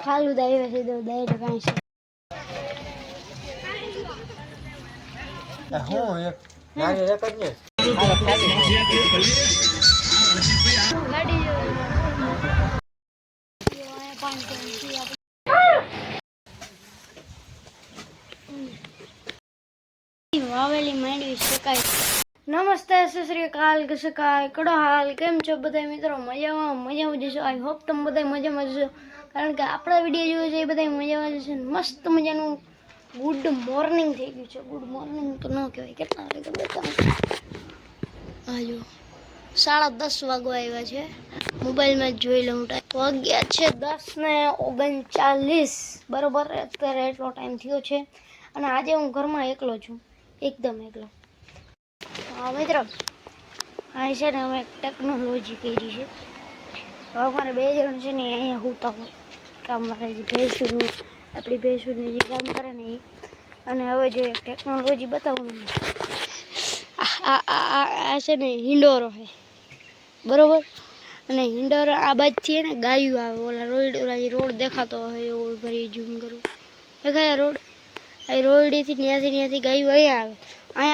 फालूदा આવ્યા છે તો ડાયરેક્ટ કાંઈ છે હું એક નાની રેકર્ડ ને ગાડી વાવેલી માંડવી શકાય. નમસ્તે, સત શ્રી અકાલ, શકાય કડો હાલ, કેમ છો બધા મિત્રો? મજામાં જશો. આઈ હોપ તમે બધા મજામાં જશો, કારણ કે આપણા વિડીયો જોયો છે એ બધા મજામાં જશે. મસ્ત મજાનું ગુડ મોર્નિંગ થઈ ગયું છે. ગુડ મોર્નિંગ તો ન કહેવાય, કેટલા વાગે બતાવો. હાજો 10:30 વાગવા આવ્યા છે. મોબાઈલમાં જ જોઈ લઉં. વાગ્યા છે 10:39 બરોબર. અત્યારે એટલો ટાઈમ થયો છે અને આજે હું ઘરમાં એકલો છું, એકદમ એકલો. હા મિત્રો, આ છે ને અમે ટેકનોલોજી કરી છે. હવે અમારે 2 જણ છે ને અહીંયા હોતા હોય કામ મારે જે ભેંસું આપણી ભેંસુની જે કામ કરે ને એ. અને હવે જો એક ટેકનોલોજી બતાવું. આ છે ને હિંડોરો છે બરોબર. અને હિંડોરો આ બાજુથી ને ગાયું આવે. ઓલા રોડ દેખાતો હોય એવો ભરી ઝૂમ કરું. દેખાય રોડ? આ રોડેથી ત્યાંથી ગાયું અહીંયા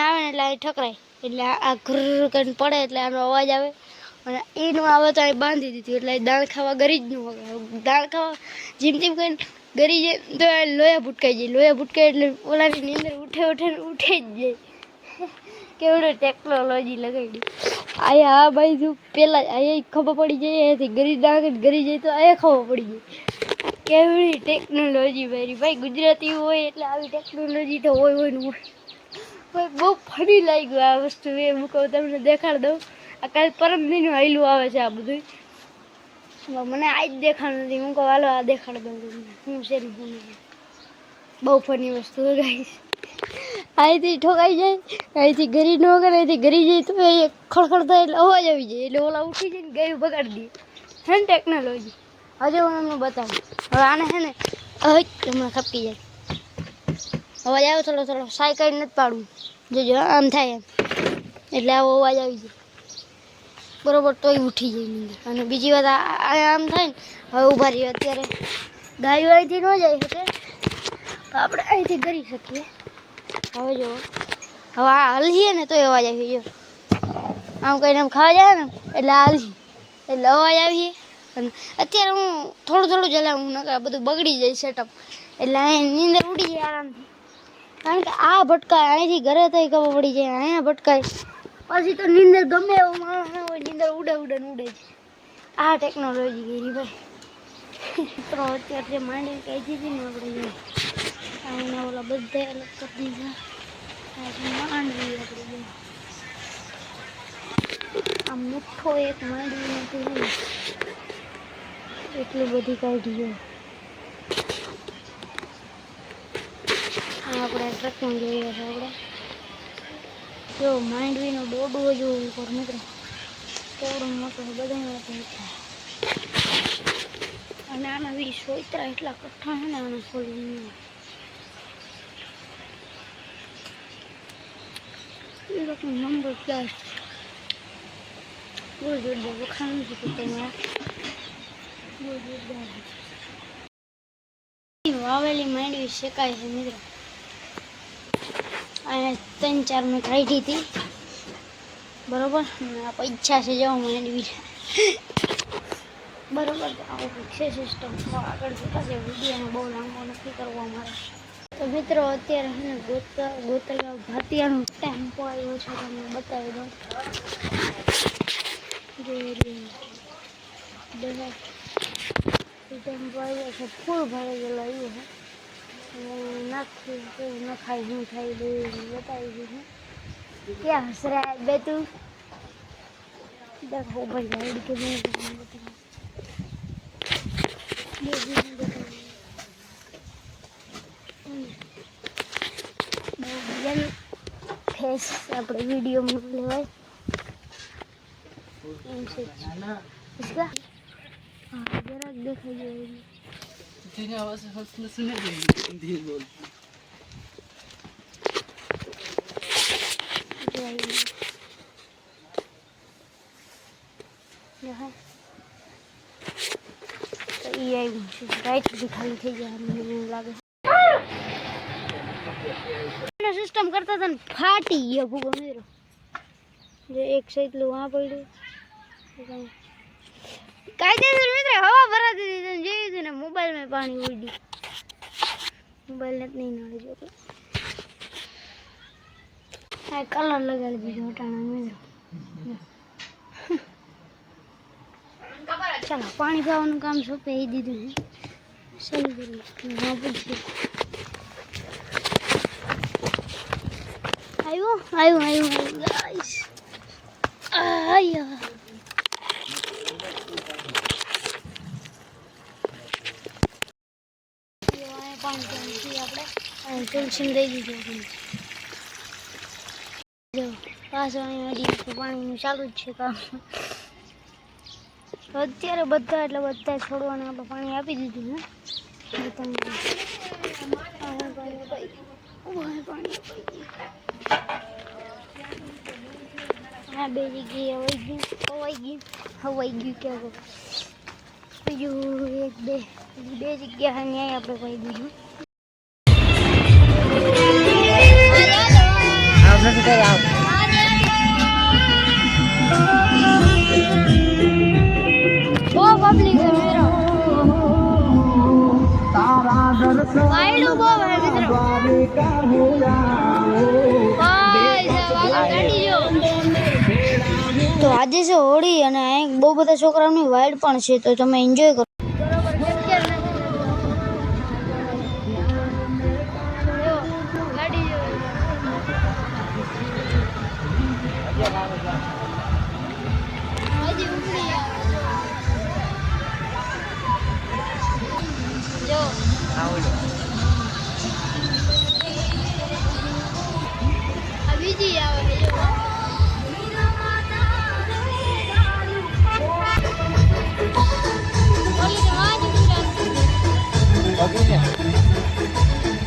આવે ને એટલે અહીં ઠકરાય એટલે આ ઘર કરીને પડે એટલે આનો અવાજ આવે. અને એનું આવે તો અહીં બાંધી દીધું એટલે દાણ ખાવા ગરી જ ન હોય. દાણ ખાવા જેમ કરીને ગરી જાય તો લોહી ભૂટકાય એટલે ઓલાની અંદર ઉઠે જ જાય. કેવડે ટેકનોલોજી લગાડી. અહીંયા આ બાજુ પેલા અહીંયા ખબર પડી જાય, અહીંયાથી ગરી જાય તો અહીંયા ખબર પડી જાય. કેવડી ટેકનોલોજી ભાઈ ગુજરાતી હોય એટલે આવી ટેકનોલોજી તો હોય ને હોય. બહુ ફની લાગ્યું આ વસ્તુ. એ હું કહું તમને દેખાડ દઉં. આ કાલ પરમ દિનનું હાઈલું આવે છે આ બધું. મને આજ દેખાડું નથી. હું કહું હાલો આ દેખાડ દઉં તમને હું છે ને હું. બહુ ફની વસ્તુ ગાઈશ. અહીંથી ઠોકાઈ જાય, અહીંથી ગરી ન કરે, અહીંથી ગરી જાય તો એ ખડખડ થાય એટલે અવાજ આવી જાય એટલે ઓલા ઉઠી જાય ને ગાયું બગાડી દે. હે ને ટેકનોલોજી. હજુ હું એમને બતાવું. હવે આને છે ને હમણાં ખપકી જાય. અવાજ આવ્યો થોડો સાયકલ નથી પાડવું. જોજો આમ થાય એમ એટલે આવો અવાજ આવી જાય બરોબર. તોય ઉઠી જાય નીંદર. અને બીજી વાત આમ થાય ને હવે ઊભા રહીએ. અત્યારે ગાયો અહીંથી ન જાય શકે તો આપણે અહીંથી કરી શકીએ. હવે જો હવે આ હલીએ ને તોય અવાજ આવી ગયો. આમ કહીને આમ ખાવા જાય ને એટલે હાલી એટલે અવાજ આવીએ. અને અત્યારે હું થોડું ચલાવું નકર બધું બગડી જાય સેટઅપ. એટલે અહીં નીંદર ઉડી જાય આરામથી. કારણ કે આ ભટકાય અહીંથી ઘરે તો ખબર પડી જાય. અહીંયા ભટકાય પછી તો નીંદર ગમે એવું માણસ ના હોય નીંદર ઉડે જ. આ ટેકનોલોજી કરી ભાઈ. મિત્રો અત્યારે જે માંડી કહી દીધી ને આપણે આના ઓલા બધા અલગ કરી દીધા. માંડવી આપણે આ મુઠ્ઠો એક માંડવી નથી એટલી બધી કાઢી. આપણે ટ્રકમાં જોઈએ છે. આપણે જો માંડવીનો ડોડો જોવું ઉપર મિત્રો કેવડો મોટો બધા મોટો થાય. અને આના બી સોયત્રા એટલા કઠ્ઠા છે ને આના ખોલી એ લોકો નંબર પ્લેટ બહુ જોરદાર વખાણ નથી કરતા. બહુ જોરદાર વાવેલી માંડવી શેકાય છે મિત્રો. અહીંયા 3-4 મેં કાઢી હતી બરોબર. પૈસા છે જવા માંડવી બરોબર. આવું છે સિસ્ટમ. આગળ જતા છે. વિડીયોનો બહુ લાંબો નથી કરવો અમારે. તો મિત્રો અત્યારે છે ને ગોતલા ભાતિયાનો ટેમ્પો આવ્યો છે. તમને બતાવી દઉં. ટેમ્પો આવ્યો છે. ફૂલ ભરાઈ ગયેલો આવ્યો છે. નાખી કેવું ન ખાય શું થાય બતાવી દીધું. ક્યાં હસરા બે તું દેખો ભાઈ લાઈડ કે ફેસ આપણે વિડીયોમાં લેવાય એમ છે. જરાક દેખાઈ જાય आवाज सुने धीरे बोल. ये આવ્યું છે રાઈટ બી ખાલી થઈ જાય મને એવું લાગે સિસ્ટમ કરતા હતા ને ફાટી ગયો ભૂગો મેરો જે એક સાઈડલું આ પડ્યું કાયદેસર મિત્ર હવા ભરાતી દીધી જેવી હતી ને મોબાઈલમાં પાણી ઉડી મોબાઈલ ને નહીં નડે જો આ કલર લગાડી દીધો હટાણા મેરો ચાલો પાણી પાવાનું કામ સોંપી દીધું છે ચાલુ કરી પૂછ્યું આવ્યું ગાઈસ આયા પાણી આપણે તુલસી દઈ દીધું જો પાછું અહીંયા પાણીનું ચાલુ જ છે કામ અત્યારે બધા એટલે બધા છોડવાને આપણે પાણી આપી દીધું હા બે જગ્યાએ હવાઈ ગયું કેવું બીજું એક બે જગ્યા ન્યાય આપણે કહી દીધું पब्लिक है मेरा वाइड वो है मित्रों तो આજે છે હોળી અને બહુ બધા છોકરાઓની વાઇડ પણ છે તો તમે એન્જોય કરો જો अभी जी આવે છે જો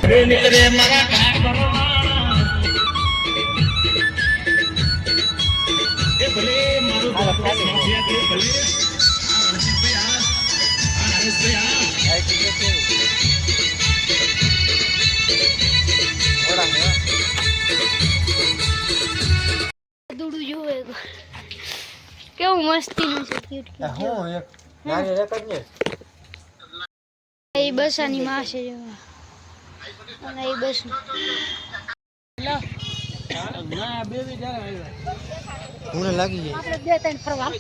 रे निकले मारा घाट बरवा ए भले मारो माफिया के भले દૂડું જોવે કેવું મસ્તીનું છે ક્યુટ ક્યુટ હું એક નાની એક જ ને એ બસાની માં છે જો અને એ બસ ના બે બી જાય હું લાગી જાય આપણે બે ત્રણ ફરવા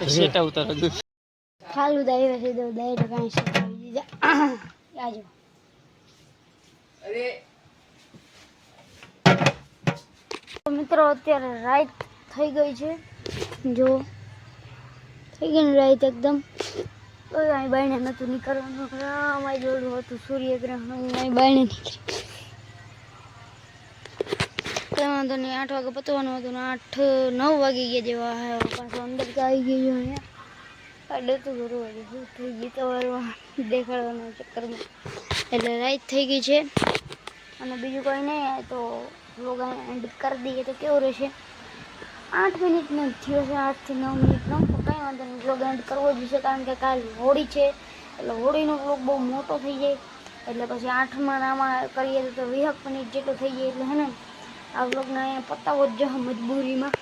સેટા ઉતારો દે ખાલું દાઈ છે દો દાઈ તો કાંઈ શીખવી દીધા આજો મિત્રો અત્યારે રાત થઈ ગઈ છે જો થઈ ગઈ ને રાત એકદમ અહીં બાયણે નહોતું નીકળવાનું અમારી જોડું હતું સૂર્યગ્રહણ અહીં બાયણે નીકળી કંઈ વાંધો નહીં 8 વાગે પતવાનું હતું ને 8-9 વાગી ગયા જેવા પાછું અંદર આવી ગયું અહીંયા કાઢે તો ઘરું હજી શું થઈ ગયું તમારું દેખાડવાના ચક્કરમાં એટલે રાત થઈ ગઈ છે અને બીજું કંઈ નહીં તો વ્લોગ એન્ડ કરી દઈએ તો કેવું રહેશે 8 મિનિટનો થયો છે 8 થી 9 મિનિટનો તો કંઈ વાંધો નહીં વ્લોગ એન્ડ કરવો જ છે કારણ કે કાલ હોળી છે એટલે હોળીનો વ્લોગ બહુ મોટો થઈ જાય એટલે પછી 8માં આમાં કરીએ તો 20 મિનિટ જેટલો થઈ જાય એટલે હે ને આ વ્લોગને અહીંયા પતાવો જ જશે મજબૂરીમાં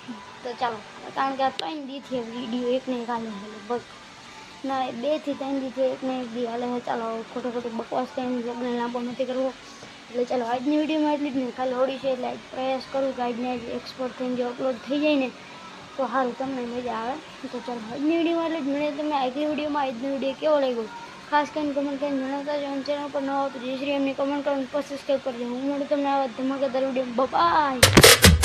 તો ચાલો કારણ કે આ 3 દીથી વિડીયો એકને એક હાલે લગભગ ના 2 થી 3 દીથી એકને એક દી હાલે ચાલો ખોટો બકવાસ થઈને વ્લોગને લાંબો નથી કરવો એટલે ચાલો આજની વિડીયોમાં એટલી જ નહીં ખાલી હોળી છે એટલે પ્રયાસ કરું કે આજને આજ એક્સપોર્ટ થઈને જો અપલોડ થઈ જાય ને તો સારું તમને મજા આવે તો ચાલો આજની વિડીયોમાં એટલે જ મળે તમને આગલી વિડીયોમાં આજનો વિડીયો કેવો લાગ્યો ખાસ કરીને કમેન્ટ કરીને જણાવતા જો ચેનલ પર ન હોય તો જય શ્રી એમની કમેન્ટ કરીને સબસ્ક્રાઈબ કરજો હું મળું તમને આવા ધમાકેદાર વિડીયો બાય